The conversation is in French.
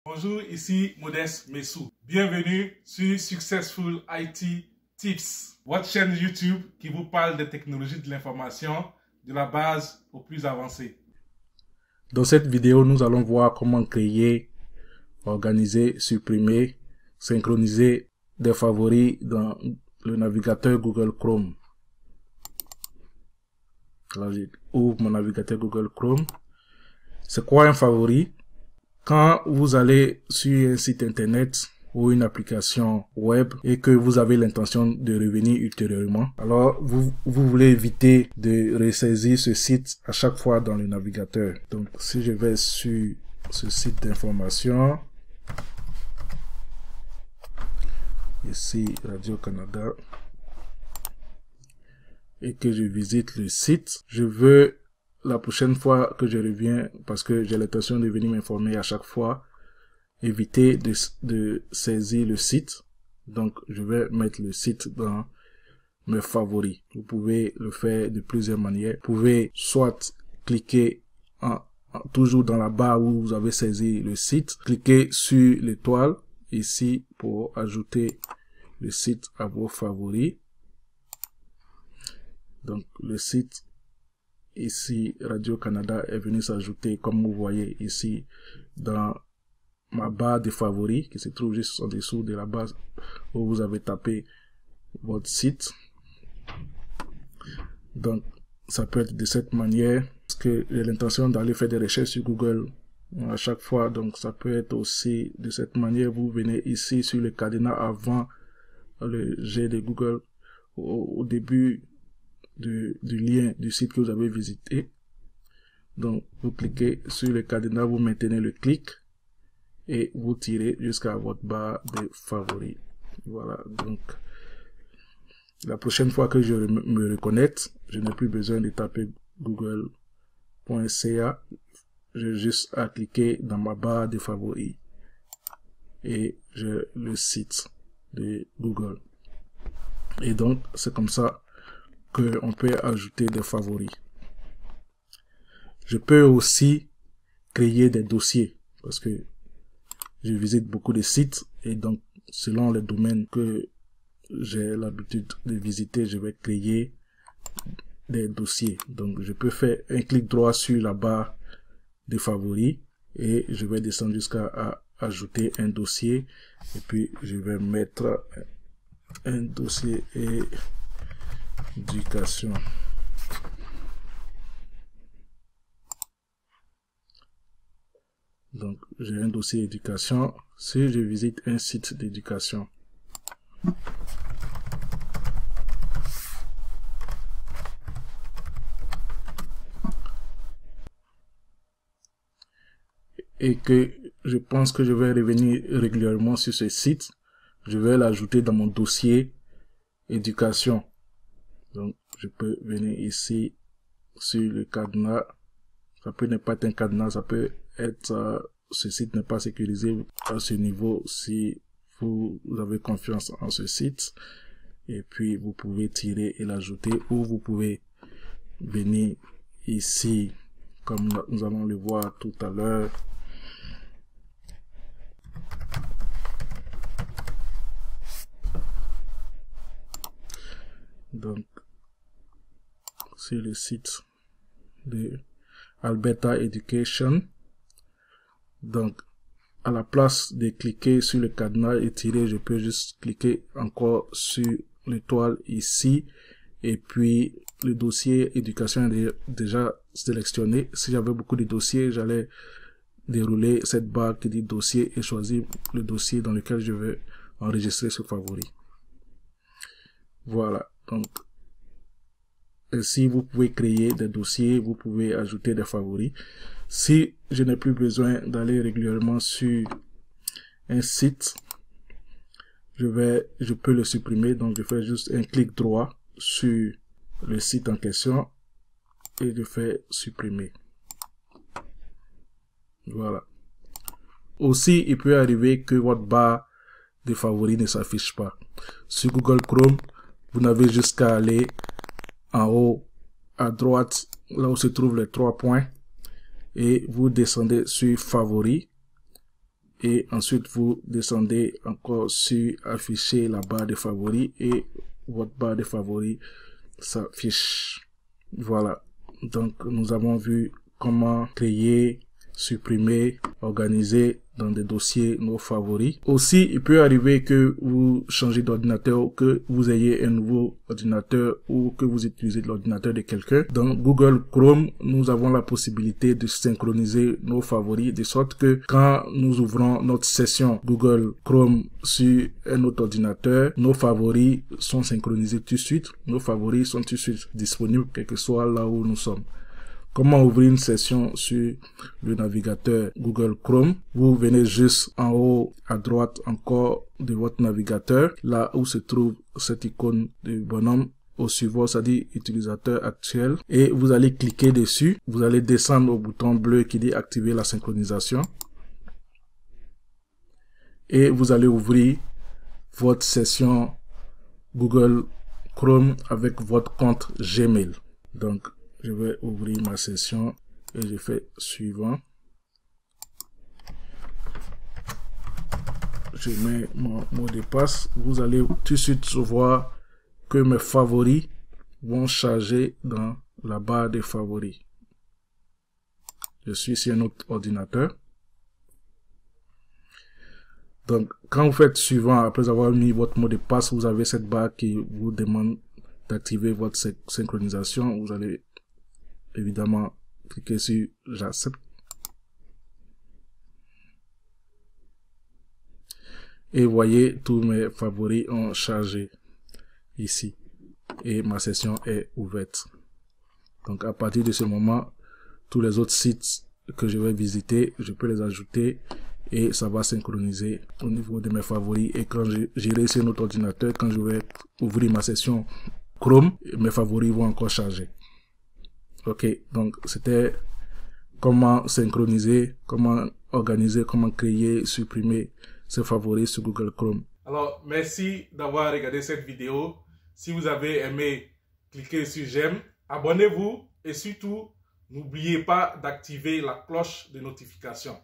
Bonjour, ici Modeste Messou. Bienvenue sur Successful IT Tips, votre chaîne YouTube qui vous parle des technologies de l'information de la base au plus avancé. Dans cette vidéo, nous allons voir comment créer, organiser, supprimer, synchroniser des favoris dans le navigateur Google Chrome. Alors, j'ouvre mon navigateur Google Chrome. C'est quoi un favori? Quand vous allez sur un site internet ou une application web et que vous avez l'intention de revenir ultérieurement, alors vous voulez éviter de ressaisir ce site à chaque fois dans le navigateur. Donc si je vais sur ce site d'information, ici Radio-Canada, et que je visite le site, je veux la prochaine fois que je reviens, parce que j'ai l'intention de venir m'informer à chaque fois, éviter de saisir le site. Donc, je vais mettre le site dans mes favoris. Vous pouvez le faire de plusieurs manières. Vous pouvez soit cliquer toujours dans la barre où vous avez saisi le site, cliquer sur l'étoile ici pour ajouter le site à vos favoris. Donc, le site ici, Radio-Canada est venu s'ajouter, comme vous voyez ici, dans ma barre de favoris, qui se trouve juste en dessous de la barre où vous avez tapé votre site. Donc, ça peut être de cette manière, parce que j'ai l'intention d'aller faire des recherches sur Google à chaque fois. Donc, ça peut être aussi de cette manière. Vous venez ici sur le cadenas avant le G de Google, au début du lien du site que vous avez visité. Donc, vous cliquez sur le cadenas, vous maintenez le clic et vous tirez jusqu'à votre barre de favoris. Voilà, donc la prochaine fois que je me reconnecte, je n'ai plus besoin de taper google.ca. J'ai juste à cliquer dans ma barre de favoris et j'ai le site de Google. Et donc, c'est comme ça qu'on peut ajouter des favoris. Je peux aussi créer des dossiers parce que je visite beaucoup de sites et donc selon les domaines que j'ai l'habitude de visiter, je vais créer des dossiers. Donc je peux faire un clic droit sur la barre des favoris et je vais descendre jusqu'à ajouter un dossier et puis je vais mettre un dossier éducation. Donc, j'ai un dossier éducation. Si je visite un site d'éducation, et que je pense que je vais revenir régulièrement sur ce site, je vais l'ajouter dans mon dossier éducation. Donc, je peux venir ici sur le cadenas. Ça peut ne pas être un cadenas, ça peut être ce site n'est pas sécurisé à ce niveau si vous avez confiance en ce site. Et puis, vous pouvez tirer et l'ajouter ou vous pouvez venir ici, comme nous allons le voir tout à l'heure. Donc, sur le site de Alberta Education. Donc, à la place de cliquer sur le cadenas et tirer, je peux juste cliquer encore sur l'étoile ici. Et puis, le dossier éducation est déjà sélectionné. Si j'avais beaucoup de dossiers, j'allais dérouler cette barre qui dit dossier et choisir le dossier dans lequel je vais enregistrer ce favori. Voilà. Donc, ainsi, vous pouvez créer des dossiers, vous pouvez ajouter des favoris. Si je n'ai plus besoin d'aller régulièrement sur un site, je peux le supprimer. Donc, je fais juste un clic droit sur le site en question et je fais supprimer. Voilà. Aussi, il peut arriver que votre barre de favoris ne s'affiche pas. Sur Google Chrome, vous n'avez juste qu'à aller en haut à droite, là où se trouvent les 3 points, et vous descendez sur favoris et ensuite vous descendez encore sur afficher la barre de favoris et votre barre de favoris s'affiche. Voilà, donc nous avons vu comment créer, supprimer, organiser dans des dossiers nos favoris. Aussi, il peut arriver que vous changez d'ordinateur ou que vous ayez un nouveau ordinateur ou que vous utilisez l'ordinateur de quelqu'un. Dans Google Chrome, nous avons la possibilité de synchroniser nos favoris de sorte que quand nous ouvrons notre session Google Chrome sur un autre ordinateur, nos favoris sont synchronisés tout de suite. Nos favoris sont tout de suite disponibles quel que soit là où nous sommes. Comment ouvrir une session sur le navigateur Google Chrome? Vous venez juste en haut à droite encore de votre navigateur, là où se trouve cette icône du bonhomme au suivant, c'est-à-dire utilisateur actuel, et vous allez cliquer dessus. Vous allez descendre au bouton bleu qui dit activer la synchronisation et vous allez ouvrir votre session Google Chrome avec votre compte Gmail. Donc je vais ouvrir ma session et je fais suivant. Je mets mon mot de passe. Vous allez tout de suite voir que mes favoris vont charger dans la barre des favoris. Je suis sur un autre ordinateur. Donc, quand vous faites suivant, après avoir mis votre mot de passe, vous avez cette barre qui vous demande d'activer votre synchronisation. Vous allez évidemment cliquez sur j'accepte et voyez tous mes favoris ont chargé ici et ma session est ouverte. Donc à partir de ce moment, tous les autres sites que je vais visiter, je peux les ajouter et ça va synchroniser au niveau de mes favoris. Et quand j'irai sur notre ordinateur, quand je vais ouvrir ma session Chrome, mes favoris vont encore charger. Ok, donc c'était comment synchroniser, comment organiser, comment créer, supprimer ses favoris sur Google Chrome. Alors, merci d'avoir regardé cette vidéo. Si vous avez aimé, cliquez sur j'aime, abonnez-vous et surtout, n'oubliez pas d'activer la cloche de notification.